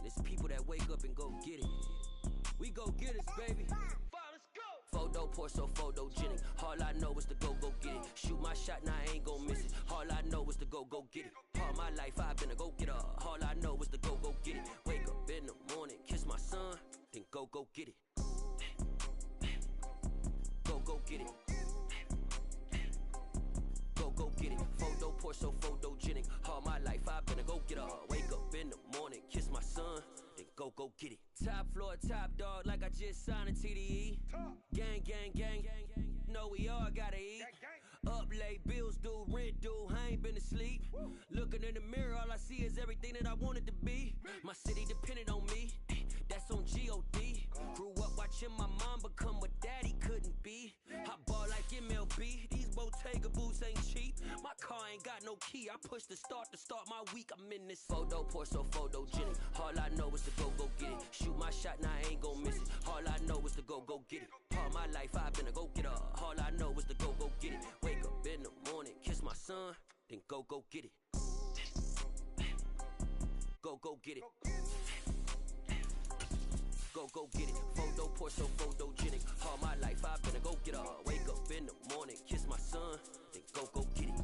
It's people that wake up and go get it. We go get it, baby. Let's go. Photo pour so photogenic. All I know is to go get it. Shoot my shot, now I ain't gon' miss it. All I know is to go get it. All my life I've been a go-getter. All I know is to go get it. Wake up in the morning, kiss my son, then go get it. Go get it. Go get it. Photo pour so photogenic. All my life I've been a go-getter. Wake up in the morning, kiss my son, then go get it. Top floor, top dog, like I just signed a TDE. Gang, gang, gang, gang. Know we all gotta eat. Up late, bills due, rent due, I ain't been asleep. Looking in the mirror, all I see is everything that I wanted to be. My city depended on me, that's on G.O.D. Grew up watching my mom become what daddy couldn't be. I ball like MLB, these Bottega boots ain't cheap. My car ain't got no key, I push the start to start my week. I'm in this photo pour so photogenic. All I know is to go get it. Shoot my shot, now I ain't gon' miss it. All I know is to go get it. All my life I've been a go-getter. All I know is to go get it. Wake up in the morning, kiss my son, then go get it. Go get it. Go get it. Photo pour so photogenic. All my life I've been a go-getter. Wake up in the morning, kiss my son, then go get it.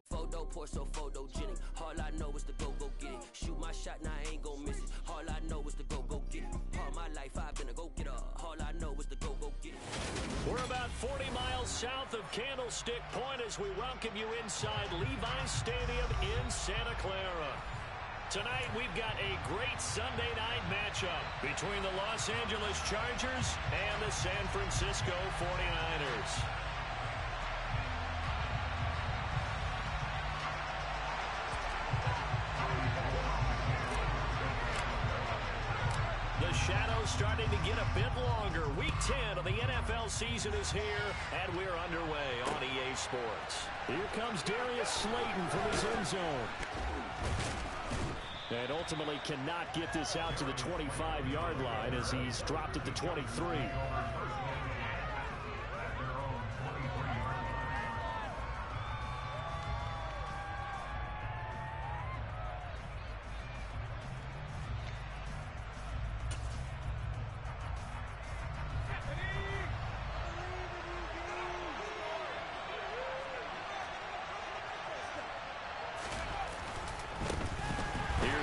Photo pour so photogenic. All I know is to go get it. Shoot my shot, now I ain't gon' miss it. All I know is to go get it. All my life I've been a go-getter. All I know is to go get it. We're about 40 miles south of Candlestick Point as we welcome you inside Levi's Stadium in Santa Clara. Tonight we've got a great Sunday night matchup between the Los Angeles Chargers and the San Francisco 49ers. The shadow's starting to get a bit longer. Week 10 of the NFL season is here, and we're underway on EA Sports. Here comes Darius Slayton from his end zone. And ultimately cannot get this out to the 25-yard line as he's dropped at the 23.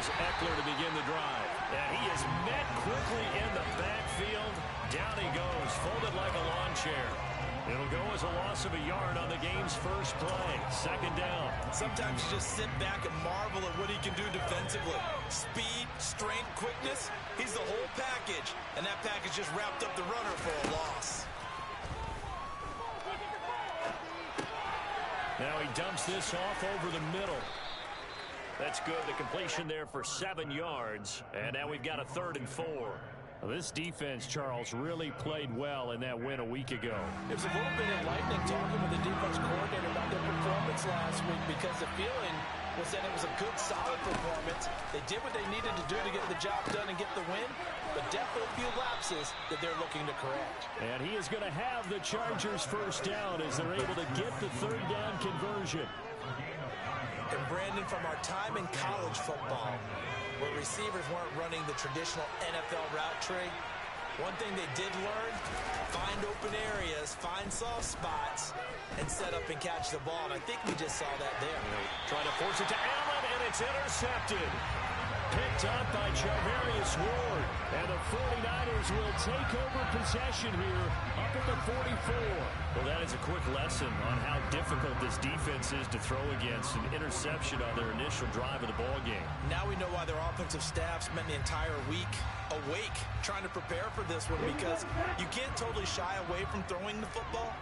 Eckler to begin the drive. And he is met quickly in the backfield. Down he goes, folded like a lawn chair. It'll go as a loss of a yard on the game's first play. Second down. Sometimes you just sit back and marvel at what he can do defensively. Speed, strength, quickness. He's the whole package. And that package just wrapped up the runner for a loss. Now he dumps this off over the middle. That's good. The completion there for 7 yards. And now we've got a 3rd and 4. Well, this defense, Charles, really played well in that win a week ago. It was a little bit enlightening talking with the defense coordinator about their performance last week because the feeling was that it was a good, solid performance. They did what they needed to do to get the job done and get the win, but definitely a few lapses that they're looking to correct. And he is going to have the Chargers first down as they're able to get the 3rd down conversion. And Brandon, from our time in college football, where receivers weren't running the traditional NFL route tree, one thing they did learn, find open areas, find soft spots, and set up and catch the ball. And I think we just saw that there. Trying to force it to Allen, and it's intercepted. Picked up by Charvarius Ward. And the 49ers will take over possession here up at the 44. Well, that is a quick lesson on how difficult this defense is to throw against. An interception on their initial drive of the ball game. Now we know why their offensive staff spent the entire week awake trying to prepare for this one, because you can't totally shy away from throwing the football.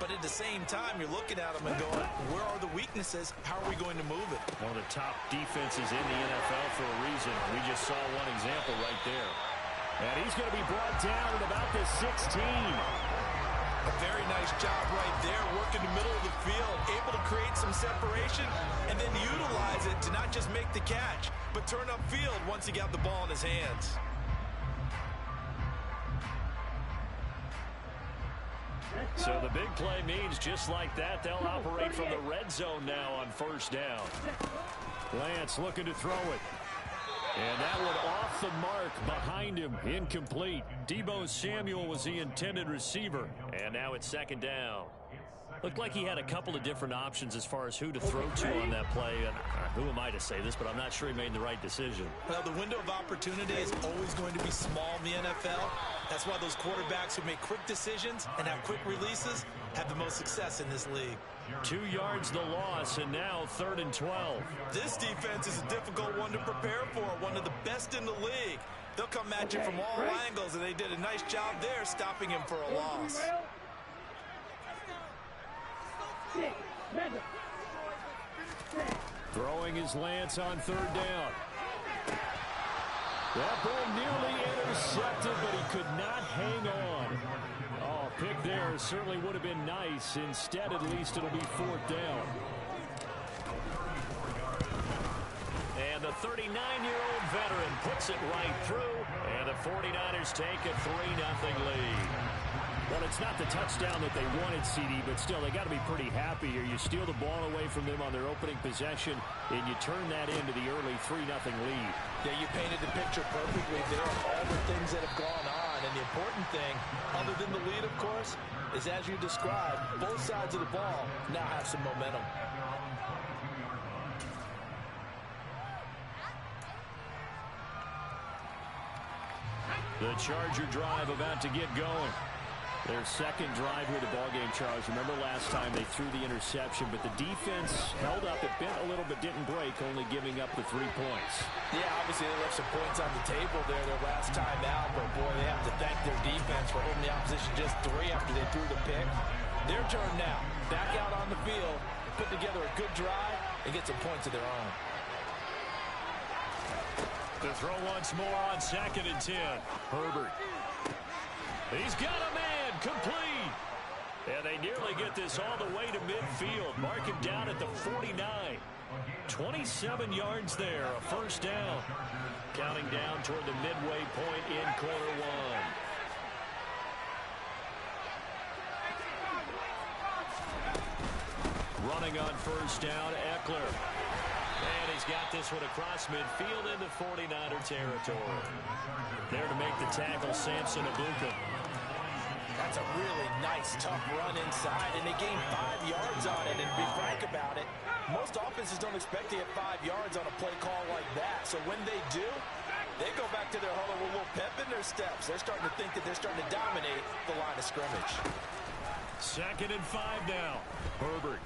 But at the same time, you're looking at them and going, where are the weaknesses? How are we going to move it? One of the top defenses in the NFL for a reason. We just saw one example right there. And he's going to be brought down at about the 16. A very nice job right there, working the middle of the field, able to create some separation, and then utilize it to not just make the catch, but turn upfield once he got the ball in his hands. So the big play means just like that, they'll operate from the red zone now on first down. Lance looking to throw it. And that one off the mark behind him, incomplete. Deebo Samuel was the intended receiver. And now it's second down. Looked like he had a couple of different options as far as who to throw to on that play. And who am I to say this, but I'm not sure he made the right decision. Well, the window of opportunity is always going to be small in the NFL. That's why those quarterbacks who make quick decisions and have quick releases have the most success in this league. 2 yards the loss, and now 3rd and 12. This defense is a difficult one to prepare for, one of the best in the league. They'll come at you from all angles, and they did a nice job there stopping him for a loss. Throwing his Lance on 3rd down. That ball nearly intercepted, but he could not hang on. Oh, pick there certainly would have been nice. Instead, at least it'll be 4th down. And the 39-year-old veteran puts it right through, and the 49ers take a 3-0 lead. Well, it's not the touchdown that they wanted, CD, but still, they got to be pretty happy here. You steal the ball away from them on their opening possession, and you turn that into the early 3-0 lead. Yeah, you painted the picture perfectly there of all the things that have gone on. And the important thing, other than the lead, of course, is as you described, both sides of the ball now have some momentum. The Charger drive about to get going. Their second drive with the ballgame, Charles. Remember last time they threw the interception, but the defense held up. It bent a little but didn't break, only giving up the 3 points. Yeah, obviously they left some points on the table there their last time out, but boy, they have to thank their defense for holding the opposition just 3 after they threw the pick. Their turn now. Back out on the field, put together a good drive, and get some points of their own. To throw once more on 2nd and 10. Herbert. He's got a man, complete. And they nearly get this all the way to midfield. Mark him down at the 49. 27 yards there, a first down. Counting down toward the midway point in quarter 1. Running on first down, Eckler. And he's got this one across midfield into 49er territory. There to make the tackle, Samson Abuka. That's a really nice, tough run inside, and they gained 5 yards on it. And to be frank about it, most offenses don't expect to get 5 yards on a play call like that. So when they do, they go back to their huddle with a little pep in their steps. They're starting to think that they're starting to dominate the line of scrimmage. 2nd and 5 now. Herbert.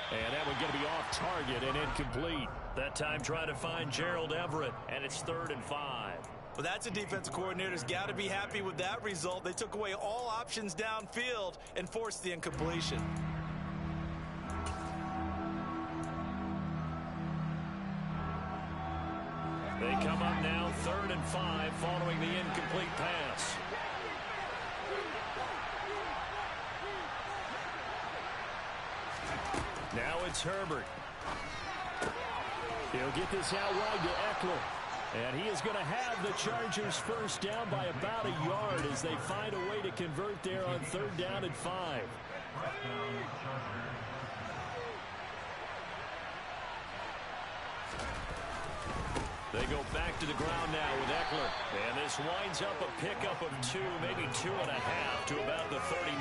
And that one's going to be off target and incomplete. That time trying to find Gerald Everett, and it's 3rd and 5. Well, that's a defensive coordinator's got to be happy with that result. They took away all options downfield and forced the incompletion. They come up now 3rd and 5 following the incomplete pass. Now it's Herbert. He'll get this out wide to Eckler. And he is going to have the Chargers first down by about a yard as they find a way to convert there on 3rd down and 5. They go back to the ground now with Eckler. And this winds up a pickup of 2, maybe 2.5 to about the 39.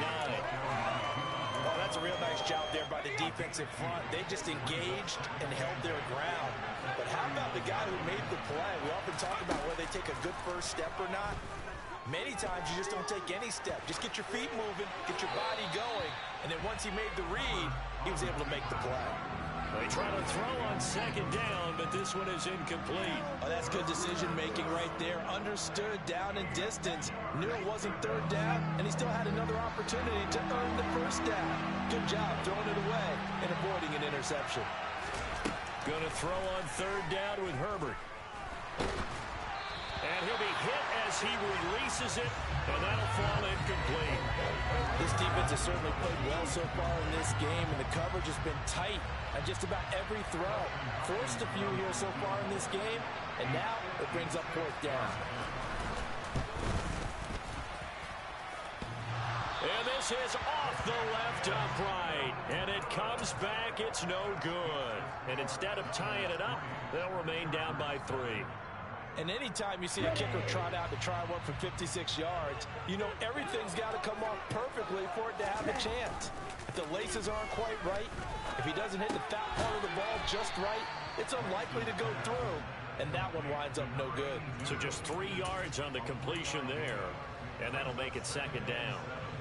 Oh, that's a real nice job there by the defense in front. They just engaged and held their ground. But how about the guy who made the play? We often talk about whether they take a good first step or not. Many times you just don't take any step. Just get your feet moving, get your body going, and then once he made the read, he was able to make the play. They try to throw on 2nd down, but this one is incomplete. Oh, that's good decision-making right there. Understood down and distance. Knew it wasn't 3rd down, and he still had another opportunity to earn the first down. Good job throwing it away and avoiding an interception. Going to throw on 3rd down with Herbert. And he'll be hit as he releases it, and that'll fall incomplete. This defense has certainly played well so far in this game, and the coverage has been tight on just about every throw. Forced a few here so far in this game, and now it brings up fourth down. And this is off the left upright. And it comes back. It's no good. And instead of tying it up, they'll remain down by 3. And anytime you see a kicker trot out to try one from 56 yards, you know everything's got to come off perfectly for it to have a chance. If the laces aren't quite right, if he doesn't hit the fat part of the ball just right, it's unlikely to go through. And that one winds up no good. So just 3 yards on the completion there. And that'll make it second down.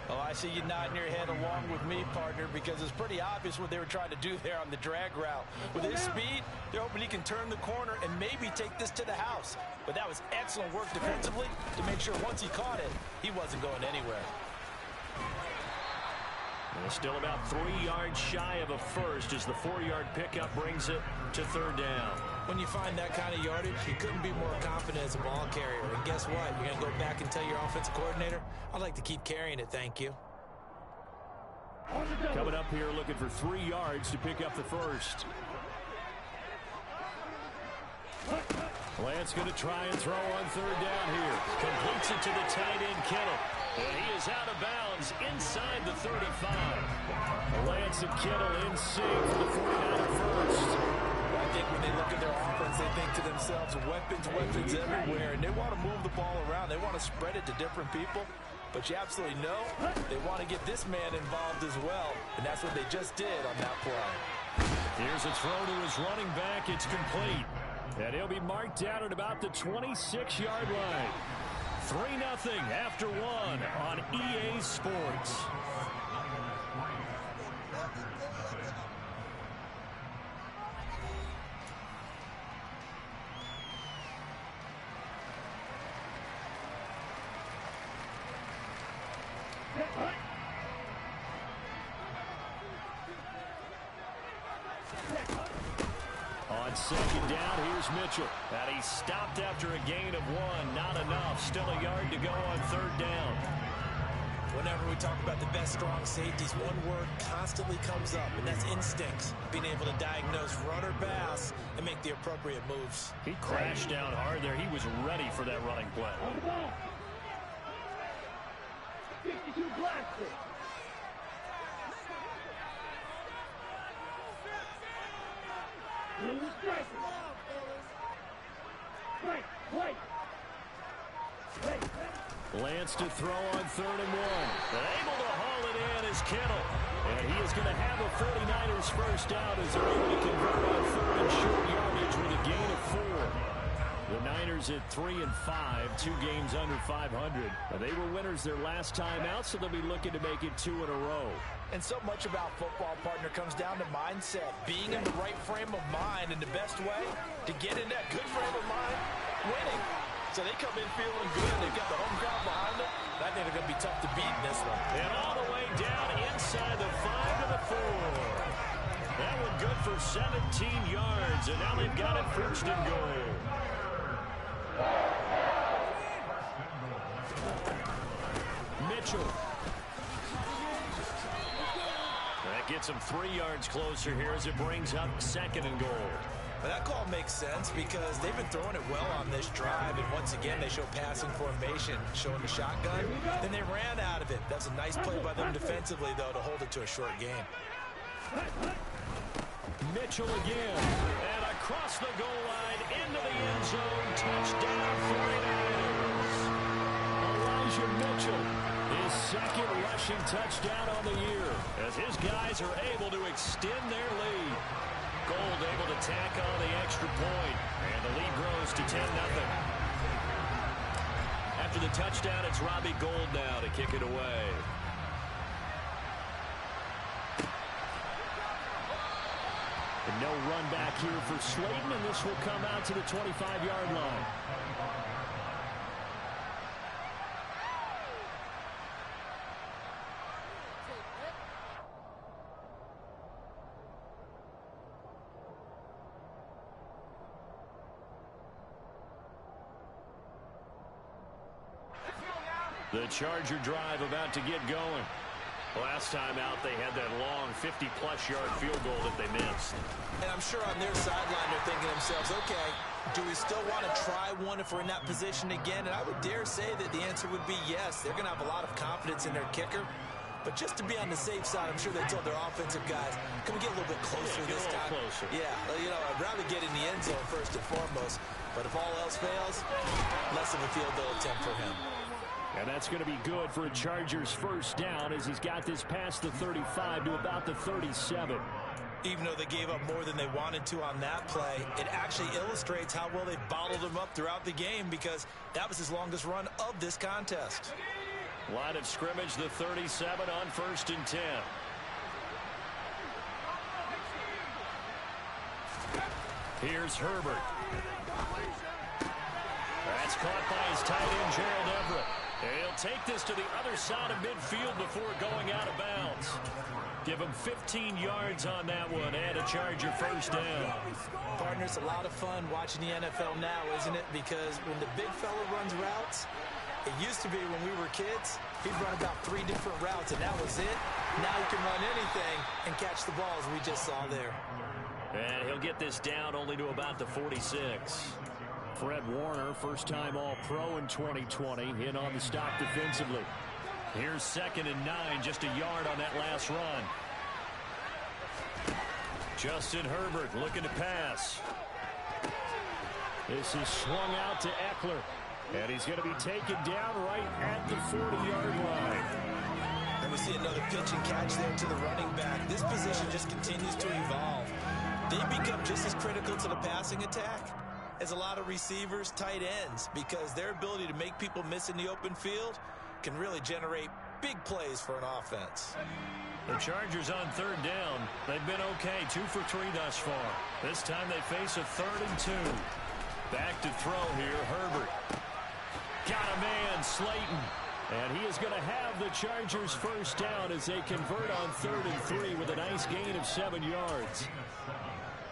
Oh, I see you nodding your head along with me, partner, because it's pretty obvious what they were trying to do there on the drag route. With his speed, they're hoping he can turn the corner and maybe take this to the house. But that was excellent work defensively to make sure once he caught it, he wasn't going anywhere. Well, still about 3 yards shy of a first as the 4-yard pickup brings it to third down. When you find that kind of yardage, you couldn't be more confident as a ball carrier. And guess what? You're going to go back and tell your offensive coordinator, I'd like to keep carrying it, thank you. Coming up here looking for 3 yards to pick up the first. Lance going to try and throw on third down here. Completes it to the tight end, Kittle. And he is out of bounds inside the 35. Lance and Kittle in sync for the 49er first. I think when they look at their offense, they think to themselves, weapons everywhere. And they want to move the ball around. They want to spread it to different people. But you absolutely know they want to get this man involved as well. And that's what they just did on that play. Here's a throw to his running back. It's complete. And he'll be marked down at about the 26-yard line. 3-0 after 1 on EA Sports. On second down, here's Mitchell. And he stopped after a gain of 1. Not enough. Still a yard to go on third down. Whenever we talk about the best strong safeties, one word constantly comes up, and that's instincts. Being able to diagnose run or pass and make the appropriate moves. He crashed down hard there. He was ready for that running play. 52 blaster. Lance to throw on 3rd and 1. But able to haul it in is Kittle. And he is going to have a 49ers first down as they're able to convert on 3rd and short yardage with a gain of 4. The Niners at 3-5, 2 games under 500. They were winners their last time out, so they'll be looking to make it 2 in a row. And so much about football, partner, comes down to mindset. Being in the right frame of mind, and the best way to get in that good frame of mind, winning. So they come in feeling good. They've got the home crowd behind them. I think they're going to be tough to beat in this one. And all the way down inside the 5 to the 4. That one good for 17 yards, and now they've got it first and goal. Mitchell. That gets him 3 yards closer here as it brings up 2nd and goal. But that call makes sense because they've been throwing it well on this drive, and once again they show passing formation, showing the shotgun. Then they ran out of it. That's a nice play by them defensively, though, to hold it to a short game. Mitchell again, and across the goal line into the end zone. Touchdown 49ers. Elijah Mitchell, his 2nd rushing touchdown on the year, as his guys are able to extend their lead. Gold able to tack on the extra point, and the lead grows to 10-0. After the touchdown, it's Robbie Gould now to kick it away. And no run back here for Slayton, and this will come out to the 25-yard line. The Charger drive about to get going. Last time out, they had that long 50-plus yard field goal that they missed. And I'm sure on their sideline they're thinking to themselves, okay, do we still want to try one if we're in that position again? And I would dare say that the answer would be yes. They're going to have a lot of confidence in their kicker. But just to be on the safe side, I'm sure they told their offensive guys, can we get a little bit closer this time? Closer. Yeah, you know, I'd rather get in the end zone first and foremost. But if all else fails, less of a field goal attempt for him. And that's going to be good for a Chargers first down as he's got this past the 35 to about the 37. Even though they gave up more than they wanted to on that play, it actually illustrates how well they bottled him up throughout the game because that was his longest run of this contest. Line of scrimmage, the 37 on 1st and 10. Here's Herbert. That's caught by his tight end, Gerald Everett. He'll take this to the other side of midfield before going out of bounds. Give him 15 yards on that one and a Charger first down. Partners, a lot of fun watching the NFL now, isn't it? Because when the big fella runs routes, it used to be when we were kids, he'd run about 3 different routes, and that was it. Now he can run anything and catch the balls we just saw there. And he'll get this down only to about the 46. Fred Warner, first-time All-Pro in 2020, in on the stop defensively. Here's 2nd and 9, just a yard on that last run. Justin Herbert looking to pass. This is swung out to Eckler. And he's going to be taken down right at the 40-yard line. And we see another pitch and catch there to the running back. This position just continues to evolve. They become just as critical to the passing attack as a lot of receivers, tight ends, because their ability to make people miss in the open field can really generate big plays for an offense. The Chargers on 3rd down. They've been okay, 2 for 3 thus far. This time they face a 3rd and 2. Back to throw here, Herbert. Got a man, Slayton. And he is going to have the Chargers first down as they convert on 3rd and 3 with a nice gain of 7 yards.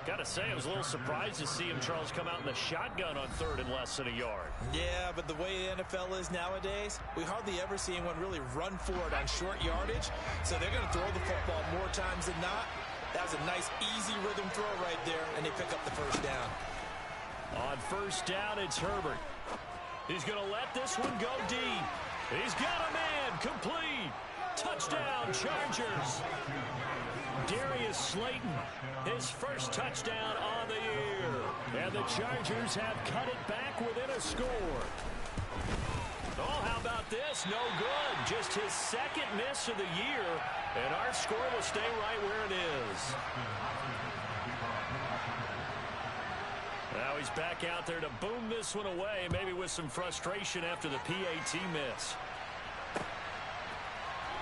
Got to say, I was a little surprised to see him, Charles, come out in the shotgun on 3rd and less than a yard. Yeah, but the way the NFL is nowadays, we hardly ever see anyone really run for it on short yardage. So they're going to throw the football more times than not. That was a nice, easy rhythm throw right there, and they pick up the first down. On 1st down, it's Herbert. He's going to let this one go deep. He's got a man, complete. Touchdown, Chargers. Darius Slayton, his first touchdown on the year. And the Chargers have cut it back within a score. Oh, how about this? No good. Just his 2nd miss of the year. And our score will stay right where it is. Now he's back out there to boom this one away, maybe with some frustration after the PAT miss.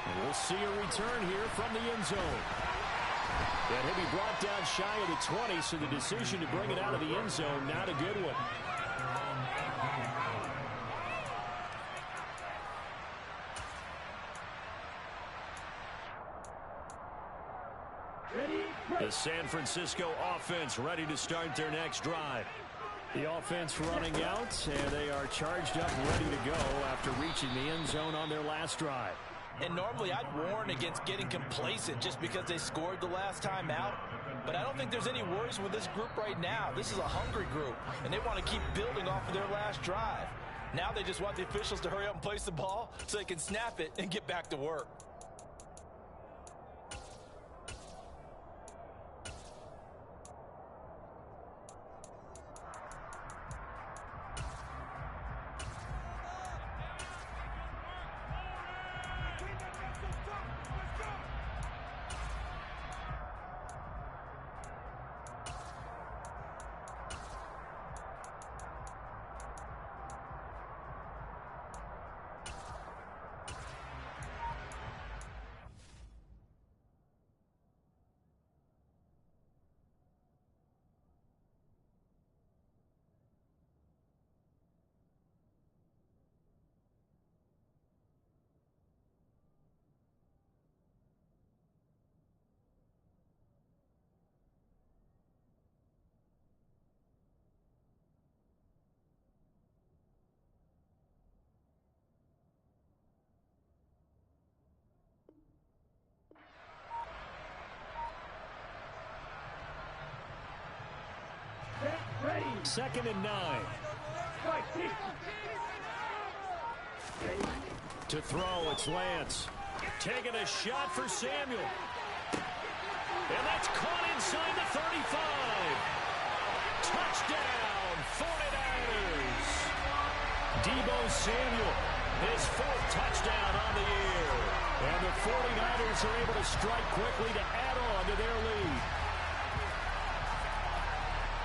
And we'll see a return here from the end zone. And he'll be brought down shy of the 20, so the decision to bring it out of the end zone, not a good one. The San Francisco offense ready to start their next drive. The offense running out, and they are charged up, ready to go after reaching the end zone on their last drive. And normally I'd warn against getting complacent just because they scored the last time out. But I don't think there's any worries with this group right now. This is a hungry group, and they want to keep building off of their last drive. Now they just want the officials to hurry up and place the ball so they can snap it and get back to work. 2nd and 9. To throw, it's Lance. Taking a shot for Samuel. And that's caught inside the 35. Touchdown, 49ers. Deebo Samuel, his 4th touchdown on the year. And the 49ers are able to strike quickly to add on to their lead.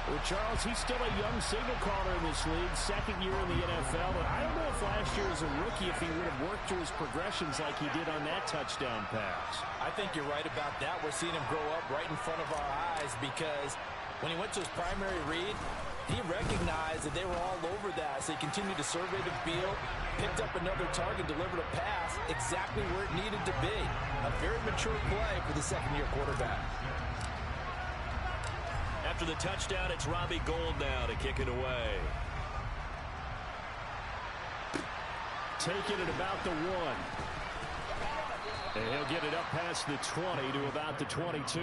Well, Charles, he's still a young signal caller in this league, 2nd year in the NFL. But I don't know if last year as a rookie, if he would have worked through his progressions like he did on that touchdown pass. I think you're right about that. We're seeing him grow up right in front of our eyes because when he went to his primary read, he recognized that they were all over that. So he continued to survey the field, picked up another target, delivered a pass exactly where it needed to be. A very mature play for the 2nd-year quarterback. After the touchdown, it's Robbie Gould now to kick it away. Taking it about the 1. And he'll get it up past the 20 to about the 22.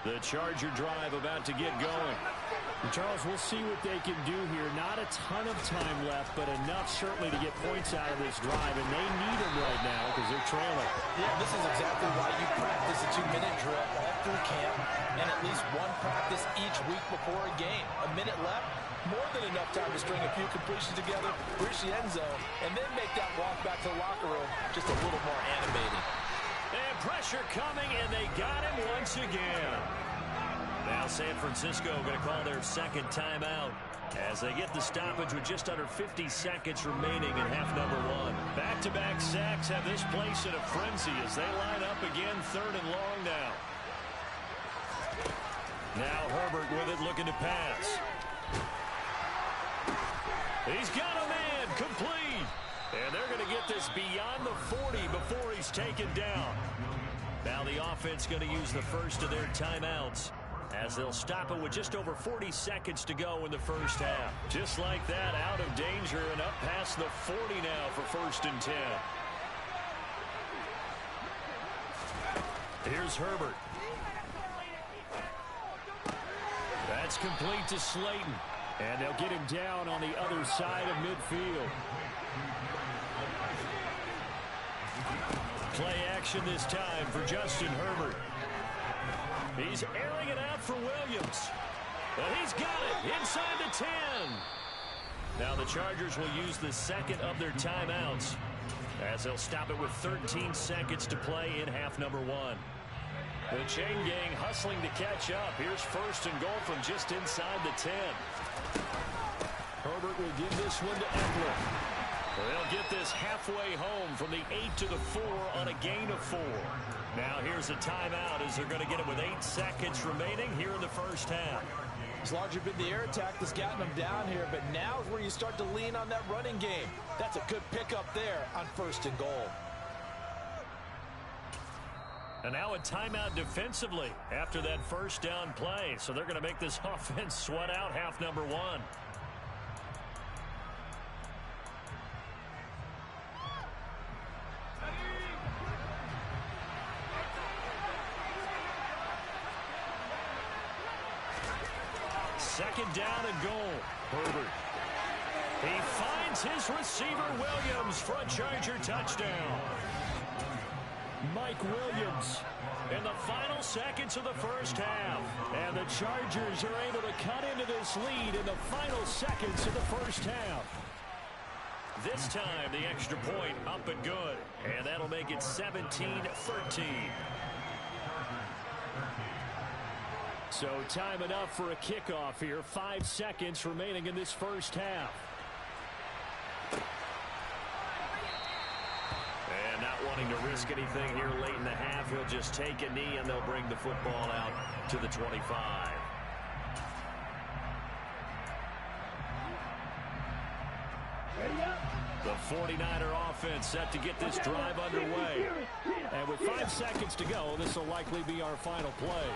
The Charger drive about to get going. And Charles, we'll see what they can do here. Not a ton of time left, but enough certainly to get points out of this drive. And they need them right now because they're trailing. Yeah, this is exactly why you practice a 2-minute drill all through camp and at least one practice each week before a game. A minute left, more than enough time to string a few completions together, reach the end zone, and then make that walk back to the locker room just a little more animating. And pressure coming, and they got him once again. Now San Francisco going to call their 2nd timeout as they get the stoppage with just under 50 seconds remaining in half number 1. Back-to-back sacks have this place in a frenzy as they line up again 3rd and long now. Now Herbert with it, looking to pass. He's got a man, complete. And they're going to get this beyond the 40 before he's taken down. Now the offense going to use the first of their timeouts as they'll stop it with just over 40 seconds to go in the first half. Just like that, out of danger and up past the 40 now for 1st and 10. Here's Herbert. That's complete to Slayton. And they'll get him down on the other side of midfield. Play action this time for Justin Herbert. He's airing it out for Williams. And he's got it inside the 10. Now the Chargers will use the 2nd of their timeouts as they'll stop it with 13 seconds to play in half number 1. The chain gang hustling to catch up. Here's 1st and goal from just inside the 10. Herbert will give this one to Eckler. They'll get this halfway home from the 8 to the 4 on a gain of 4. Now here's a timeout as they're going to get it with 8 seconds remaining here in the first half. It's largely been the air attack that's gotten them down here, but now is where you start to lean on that running game. That's a good pickup there on 1st and goal. And now a timeout defensively after that first down play. So they're going to make this offense sweat out half number 1. Second down and goal. Herbert. He finds his receiver, Williams, for a Charger touchdown. Mike Williams in the final seconds of the first half. And the Chargers are able to cut into this lead in the final seconds of the first half. This time, the extra point up and good. And that'll make it 17-13. So time enough for a kickoff here. 5 seconds remaining in this first half. And not wanting to risk anything here late in the half, he'll just take a knee and they'll bring the football out to the 25. The 49er offense set to get this drive underway. And with 5 seconds to go, this will likely be our final play.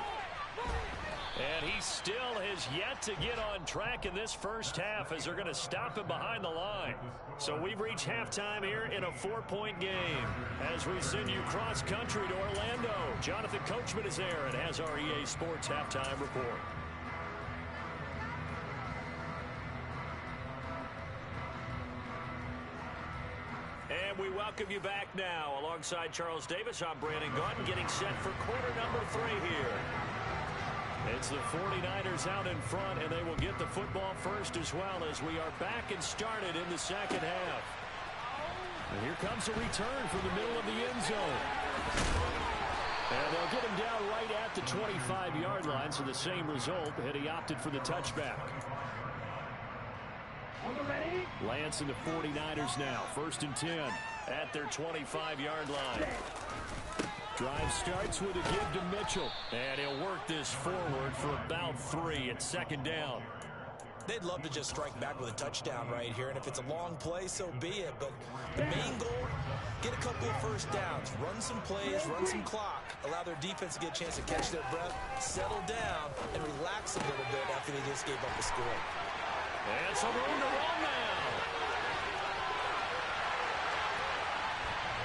And he he still has yet to get on track in this first half as they're going to stop him behind the line. So we've reached halftime here in a 4-point game. As we send you cross-country to Orlando, Jonathan Coachman is there and has our EA Sports Halftime Report. And we welcome you back now. Alongside Charles Davis, I'm Brandon Gaudin, getting set for quarter number 3 here. It's the 49ers out in front, and they will get the football first as well as we are back and started in the second half. And here comes a return from the middle of the end zone. And they'll get him down right at the 25-yard line, so the same result, had he opted for the touchback. Lance and the 49ers now, 1st and 10 at their 25-yard line. Drive starts with a give to Mitchell, and he'll work this forward for about 3 at 2nd down. They'd love to just strike back with a touchdown right here, and if it's a long play, so be it. But the main goal, get a couple of first downs, run some plays, run some clock, allow their defense to get a chance to catch their breath, settle down, and relax a little bit after they just gave up the score. And some room to run now.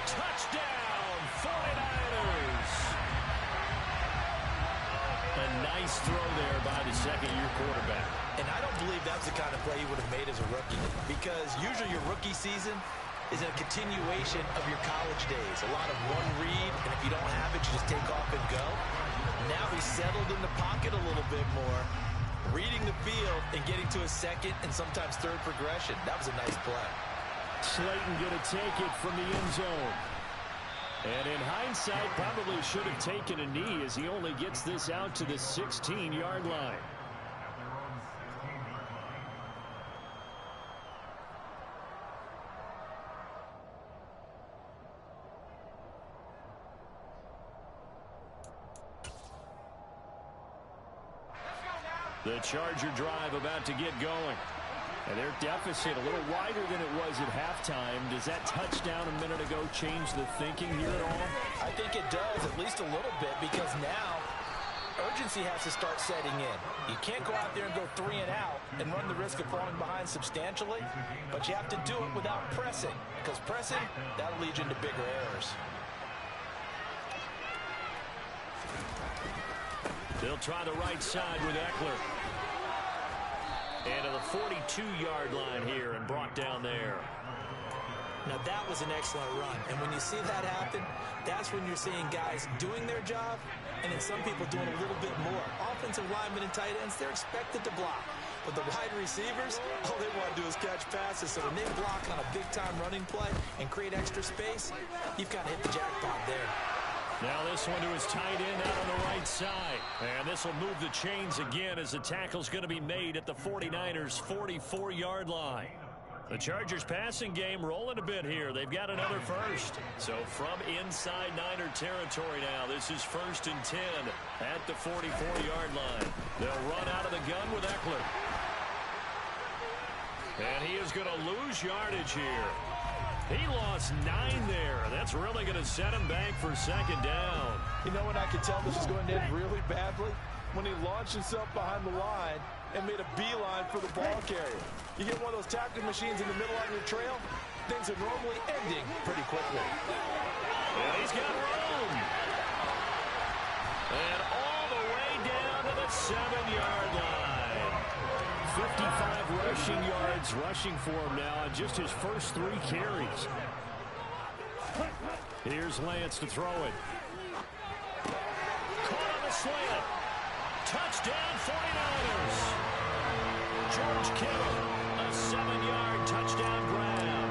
Touchdown, 49ers. A nice throw there by the second-year quarterback. And I don't believe that's the kind of play he would have made as a rookie, because usually your rookie season is a continuation of your college days. A lot of one read, and if you don't have it, you just take off and go. Now he's settled in the pocket a little bit more, reading the field and getting to a second and sometimes third progression. That was a nice play. Slayton going to take it from the end zone. And in hindsight, probably should have taken a knee as he only gets this out to the 16-yard line. The Charger drive about to get going. And their deficit a little wider than it was at halftime. Does that touchdown a minute ago change the thinking here at all? I think it does, at least a little bit, because now urgency has to start setting in. You can't go out there and go 3 and out and run the risk of falling behind substantially, but you have to do it without pressing, because pressing, that'll lead you into bigger errors. They'll try the right side with Eckler. And to the 42-yard line here and brought down there. Now that was an excellent run. And when you see that happen, that's when you're seeing guys doing their job and then some people doing a little bit more. Offensive linemen and tight ends, they're expected to block. But the wide receivers, all they want to do is catch passes. So when they block on a big-time running play and create extra space, you've got to hit the jackpot there. Now this one to his tight end out on the right side. And this will move the chains again as the tackle's going to be made at the 49ers' 44-yard line. The Chargers passing game rolling a bit here. They've got another first. So from inside Niner territory now, this is 1st and 10 at the 44-yard line. They'll run out of the gun with Eckler. And he is going to lose yardage here. He lost 9 there. That's really going to set him back for 2nd down. You know when I could tell this was going to end really badly? When he launched himself behind the line and made a beeline for the ball carrier. You get one of those tackling machines in the middle on your trail, things are normally ending pretty quickly. And he's got room. And all the way down to the 7-yard line. 55 rushing yards rushing for him now on just his first 3 carries. Here's Lance to throw it. Caught on the slant. Touchdown 49ers. George Kittle, a 7-yard touchdown grab.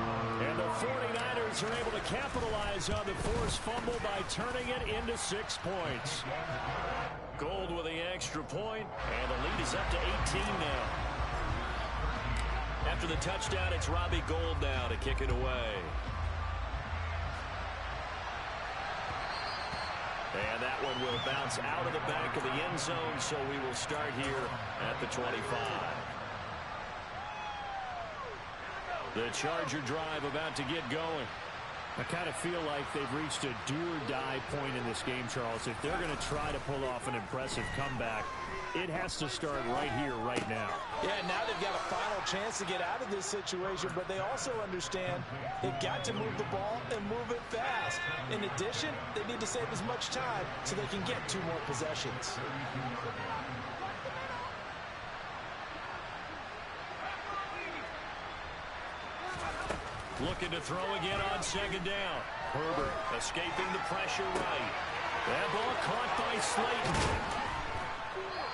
And the 49ers are able to capitalize on the forced fumble by turning it into 6 points. Gold with the extra point, and the lead is up to 18 now. After the touchdown, it's Robbie Gould now to kick it away. And that one will bounce out of the back of the end zone, so we will start here at the 25. The Charger drive about to get going. I kind of feel like they've reached a do-or-die point in this game, Charles. If they're going to try to pull off an impressive comeback, it has to start right here, right now. Yeah, now they've got a final chance to get out of this situation, but they also understand they've got to move the ball and move it fast. In addition, they need to save as much time so they can get 2 more possessions. Looking to throw again on second down. Herbert escaping the pressure right. That ball caught by Slayton.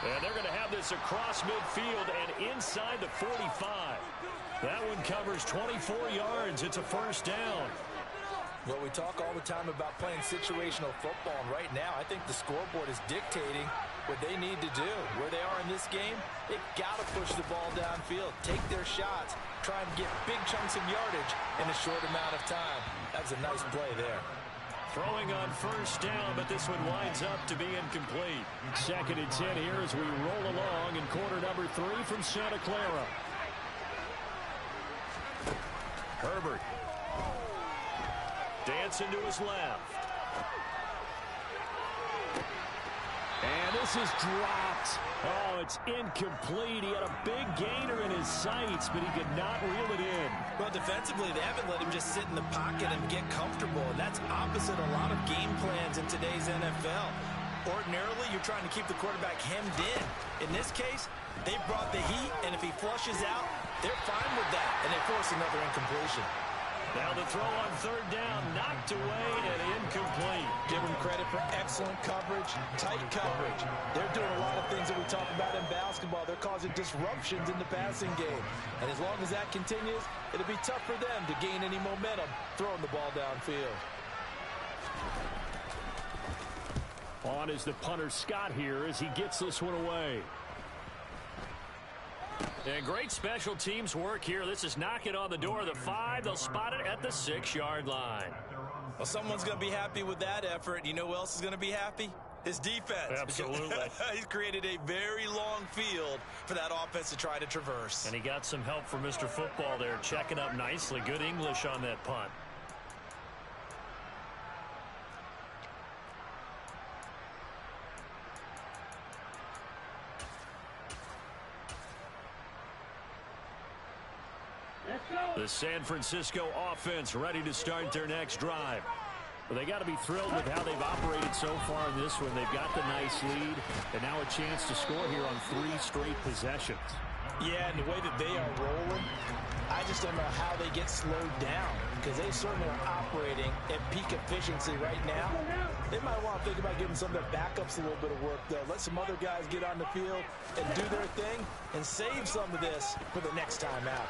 And they're going to have this across midfield and inside the 45. That one covers 24 yards. It's a first down. Well, we talk all the time about playing situational football, and right now I think the scoreboard is dictating what they need to do. Where they are in this game, they've got to push the ball downfield, take their shots, try and get big chunks of yardage in a short amount of time. That's a nice play there. Throwing on first down, but this one winds up to be incomplete. 2nd and 10 here as we roll along in quarter number 3 from Santa Clara. Herbert. Dancing to his left. And this is dropped. Oh, it's incomplete. He had a big gainer in his sights, but he could not reel it in. Well, defensively, they haven't let him just sit in the pocket and get comfortable, and that's opposite a lot of game plans in today's NFL. Ordinarily, you're trying to keep the quarterback hemmed in. In this case, they brought the heat, and if he flushes out, they're fine with that, and they force another incompletion. Now the throw on third down, knocked away and incomplete. Give them credit for excellent coverage, tight coverage. They're doing a lot of things that we talk about in basketball. They're causing disruptions in the passing game. And as long as that continues, it'll be tough for them to gain any momentum throwing the ball downfield. On is the punter Scott here as he gets this one away. And great special teams work here. This is knocking on the door of the 5. They'll spot it at the 6-yard line. Well, someone's going to be happy with that effort. You know who else is going to be happy? His defense. Absolutely. He's created a very long field for that offense to try to traverse. And he got some help from Mr. Football there, checking up nicely. Good English on that punt. The San Francisco offense ready to start their next drive. Well, they got to be thrilled with how they've operated so far in this one. They've got the nice lead, and now a chance to score here on 3 straight possessions. Yeah, and the way that they are rolling, I just don't know how they get slowed down, because they certainly are operating at peak efficiency right now. They might want to think about giving some of their backups a little bit of work, though. Let some other guys get on the field and do their thing and save some of this for the next time out.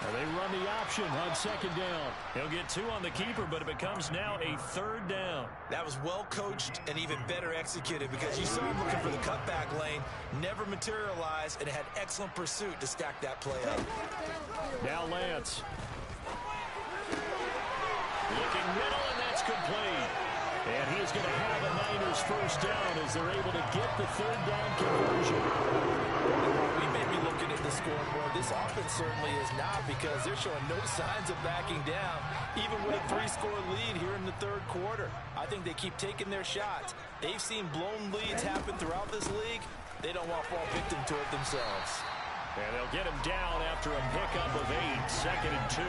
Well, they run the option on second down. He'll get 2 on the keeper, but it becomes now a 3rd down. That was well coached and even better executed, because you saw him looking for the cutback lane, never materialized, and had excellent pursuit to stack that play up. Now Lance. Looking middle, and that's complete. And he's going to have a Niners first down as they're able to get the 3rd down conversion. We may be looking at the scoreboard. This offense certainly is not, because they're showing no signs of backing down, even with a 3-score lead here in the 3rd quarter. I think they keep taking their shots. They've seen blown leads happen throughout this league. They don't want to fall victim to it themselves. And they'll get him down after a pickup of 8, 2nd and 2.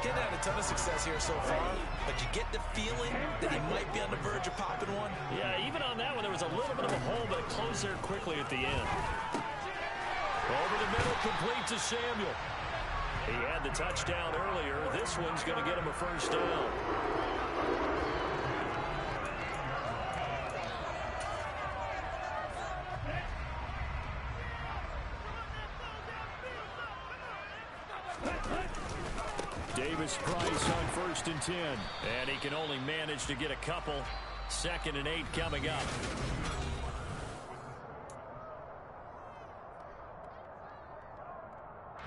He's had a ton of success here so far, but you get the feeling that he might be on the verge of popping one. Yeah, even on that one, there was a little bit of a hole, but it closed there quickly at the end. Over the middle, complete to Samuel. He had the touchdown earlier. This one's going to get him a first down. Davis Price on 1st and 10. And he can only manage to get a couple. 2nd and 8 coming up.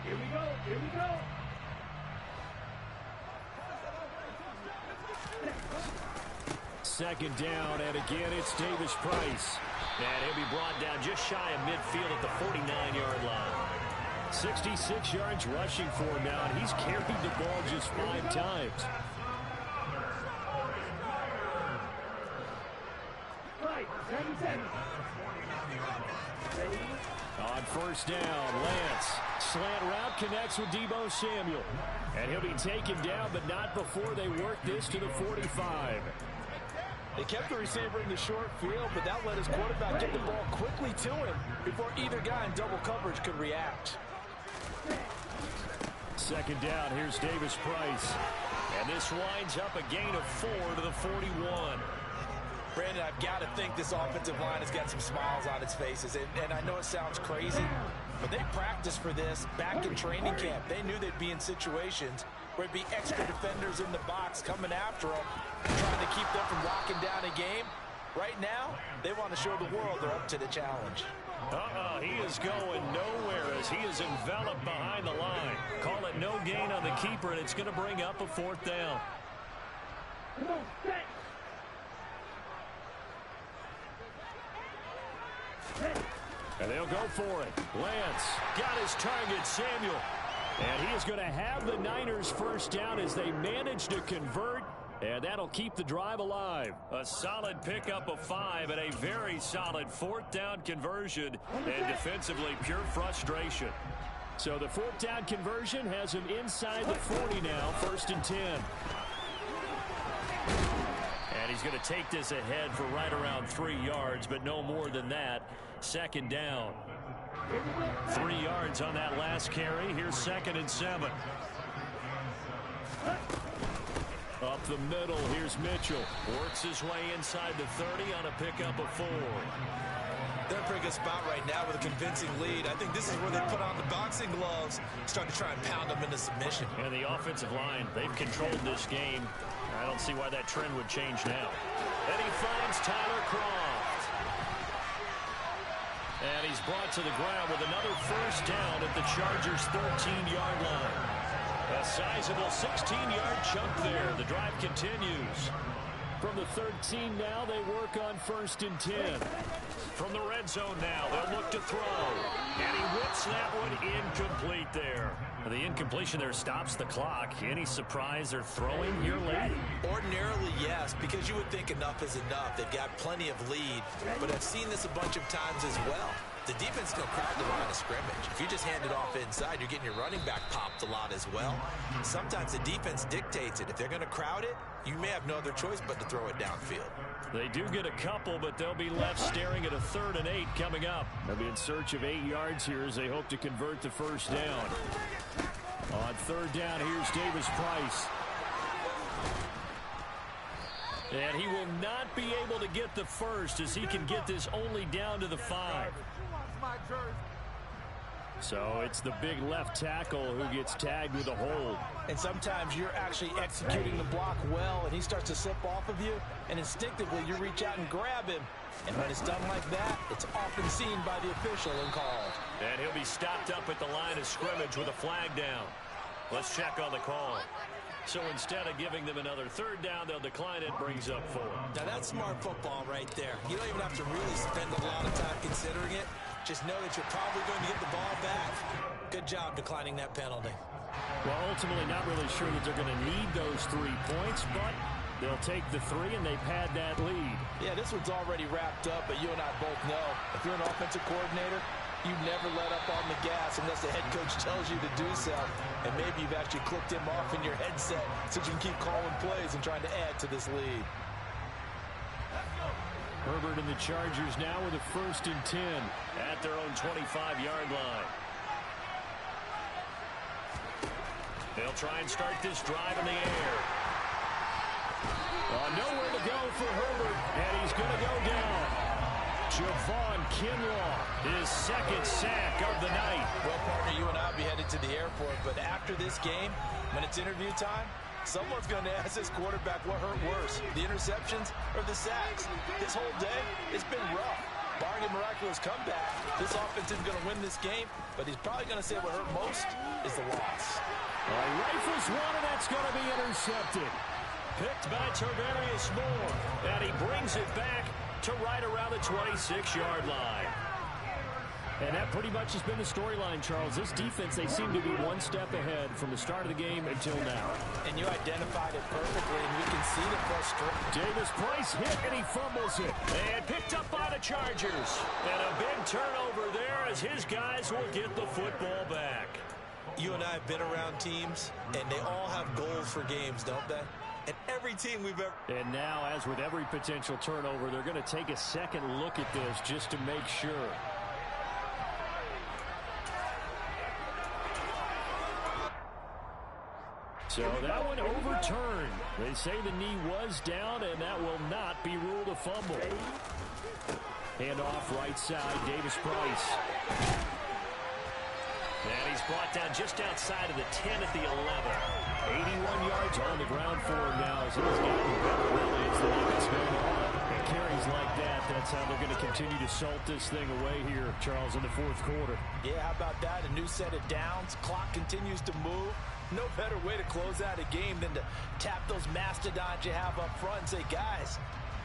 Here we go. Here we go. Second down, and again it's Davis Price. And he'll be brought down just shy of midfield at the 49-yard line. 66 yards rushing for him now, and he's carried the ball just 5 times. first down. Lance, slant route, connects with Deebo Samuel. And he'll be taken down, but not before they work this to the 45. They kept the receiver in the short field, but that let his quarterback get the ball quickly to him before either guy in double coverage could react. Second down, here's Davis Price. And this winds up a gain of 4 to the 41. Brandon, I've got to think this offensive line has got some smiles on its faces. And I know it sounds crazy, but they practiced for this back in training camp. They knew they'd be in situations where it'd be extra defenders in the box coming after them, trying to keep them from locking down a game. Right now, they want to show the world they're up to the challenge. He is going nowhere as he is enveloped behind the line. Call it no gain on the keeper, and it's going to bring up a 4th down. And they'll go for it. Lance got his target, Samuel. And he is going to have the Niners first down as they manage to convert. And that'll keep the drive alive. A solid pickup of 5 and a very solid 4th down conversion. And defensively, pure frustration. So the 4th down conversion has him inside the 40 now, 1st and 10. And he's going to take this ahead for right around 3 yards, but no more than that. 2nd down. 3 yards on that last carry. Here's 2nd and 7. Up the middle, here's Mitchell. Works his way inside the 30 on a pickup of 4. They're in a pretty good spot right now with a convincing lead. I think this is where they put on the boxing gloves, start to try and pound them into submission. And the offensive line, they've controlled this game. I don't see why that trend would change now. And he finds Tyler Kroft. And he's brought to the ground with another first down at the Chargers' 13-yard line. A sizable 16-yard chunk there. The drive continues. From the 13 now, they work on 1st and 10. From the red zone now, they'll look to throw. And he whips that one incomplete there. The incompletion there stops the clock. Any surprise they're throwing here late? Ordinarily, yes, because you would think enough is enough. They've got plenty of lead, but I've seen this a bunch of times as well. The defense is going to crowd the line of scrimmage. If you just hand it off inside, you're getting your running back popped a lot as well. Sometimes the defense dictates it. If they're going to crowd it, you may have no other choice but to throw it downfield. They do get a couple, but they'll be left staring at a 3rd and 8 coming up. They'll be in search of 8 yards here as they hope to convert the first down. On 3rd down, here's Davis Price. And he will not be able to get the first as he can get this only down to the 5. So it's the big left tackle who gets tagged with a hold. And sometimes you're actually executing the block well, and he starts to slip off of you, and instinctively you reach out and grab him. And when it's done like that, it's often seen by the official and called. And he'll be stopped up at the line of scrimmage with a flag down. Let's check on the call. So instead of giving them another 3rd down, they'll decline it, brings up 4. Now that's smart football right there. You don't even have to really spend a lot of time considering it. Just know that you're probably going to get the ball back. Good job declining that penalty. Well, ultimately not really sure that they're going to need those 3 points, but they'll take the 3 and they pad that lead. Yeah, this one's already wrapped up, but you and I both know if you're an offensive coordinator, you never let up on the gas unless the head coach tells you to do so. And maybe you've actually clicked him off in your headset so you can keep calling plays and trying to add to this lead. Herbert and the Chargers now with a 1st and 10 at their own 25-yard line. They'll try and start this drive in the air. Nowhere to go for Herbert, and he's going to go down. Javon Kinlaw, his 2nd sack of the night. Well, partner, you and I will be headed to the airport, but after this game, when it's interview time, someone's going to ask this quarterback what hurt worse, the interceptions or the sacks. This whole day, it's been rough. Barring a miraculous comeback, this offense is going to win this game, but he's probably going to say what hurt most is the loss. Rifles one, and that's going to be intercepted. Picked by Tarvarius Moore, and he brings it back to right around the 26-yard line. And that pretty much has been the storyline, Charles. This defense, they seem to be one step ahead from the start of the game until now. And you identified it perfectly, and we can see the frustration. Davis Price hit, and he fumbles it. And picked up by the Chargers. And a big turnover there as his guys will get the football back. You and I have been around teams, and they all have goals for games, don't they? And every team we've ever... And now, as with every potential turnover, they're going to take a second look at this just to make sure. So that one overturned. They say the knee was down, and that will not be ruled a fumble. Hand off right side, Davis Price. And he's brought down just outside of the 10 at the 11. 81 yards on the ground for him now as he's gotten better really as the week's gone on. And carries like that, that's how they're going to continue to salt this thing away here, Charles, in the fourth quarter. Yeah, how about that? A new set of downs. Clock continues to move. No better way to close out a game than to tap those mastodons you have up front and say, guys,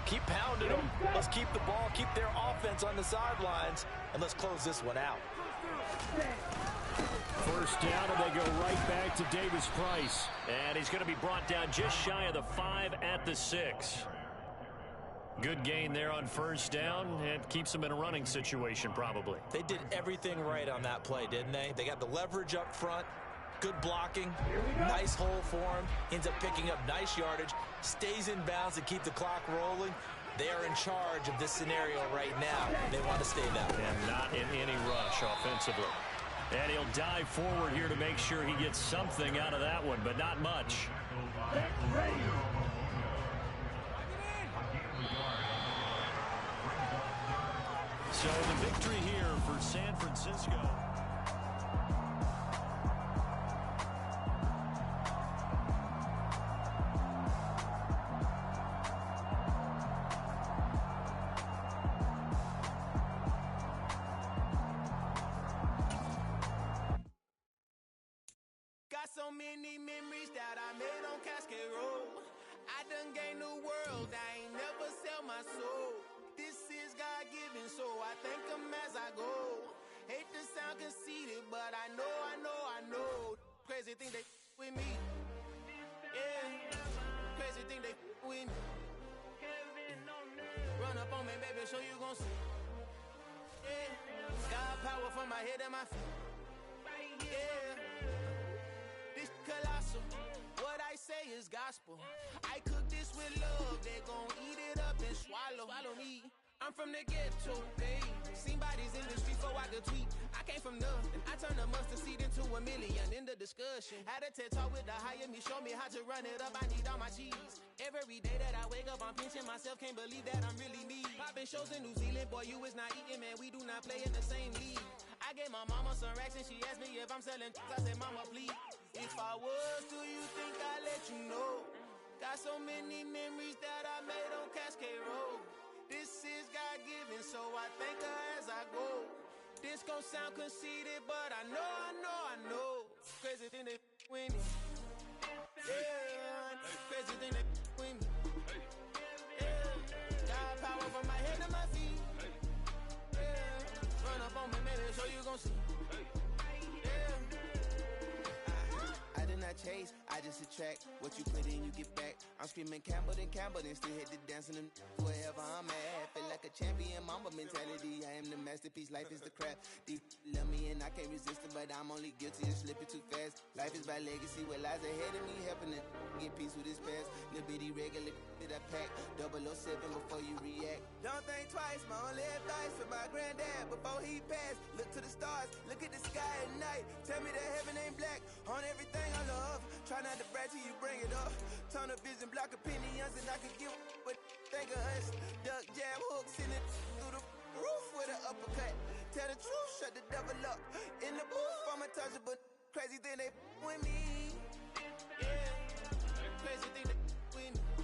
keep pounding them. Let's keep the ball, keep their offense on the sidelines, and let's close this one out. First down, and they go right back to Davis Price. And he's going to be brought down just shy of the 5 at the 6. Good gain there on first down, and keeps them in a running situation probably. They did everything right on that play, didn't they? They got the leverage up front, good blocking, nice hole for him, ends up picking up nice yardage, stays in bounds to keep the clock rolling. They are in charge of this scenario right now. They want to stay that way. And not in any rush offensively. And he'll dive forward here to make sure he gets something out of that one, but not much. So the victory here for San Francisco. So many memories that I made on Cascade Road. I done gained the world, I ain't never sell my soul. This is God-given, so I thank him as I go. Hate to sound conceited, but I know. Crazy thing they with me. Yeah, crazy thing they with me. Run up on me, baby, show you gon' see. Yeah, God power from my head and my feet. Yeah. Colossal. What I say is gospel. I cook this with love. They gon' eat it up and swallow me. I'm from the ghetto, babe. Seen bodies in the streets so I could tweet. I came from nothing. I turned a mustard seed into a million in the discussion. Had a TED talk with the higher me. Show me how to run it up. I need all my cheese. Every day that I wake up, I'm pinching myself. Can't believe that I'm really me. Popping shows in New Zealand. Boy, you is not eating, man. We do not play in the same league. I gave my mama some racks and she asked me if I'm selling. I said, mama, please. If I was, do you think I'd let you know? Got so many memories that I made on Cascade Road. This is God-given, so I thank her as I go. This gon' sound conceited, but I know. Crazy thing they with me. Yeah, crazy thing they with me. Yeah, got power from my head to my feet. Yeah, run up on me, maybe so you gon' see. Chase, I just attract what you put in, you get back. I'm screaming Campbell, then still hit the dancing and wherever I'm at. Feel like a champion, mamba mentality. I am the masterpiece, life is the crap. Deep love me and I can't resist it, but I'm only guilty of slipping too fast. Life is by legacy, what lies ahead of me, helping to get peace with this past. Little bitty regular that I pack, 007 before you react. Don't think twice, my only advice for my granddad before he passed. Look to the stars, look at the sky at night. Tell me that heaven ain't black on everything I love. Try not to brag till you bring it up. Tunnel vision, block opinions, and I can give what think of us. Duck, jab, hooks in it through the roof with an uppercut. Tell the truth, shut the devil up. In the booth, I'm untouchable. Crazy thing they with me. Yeah, crazy thing they with me.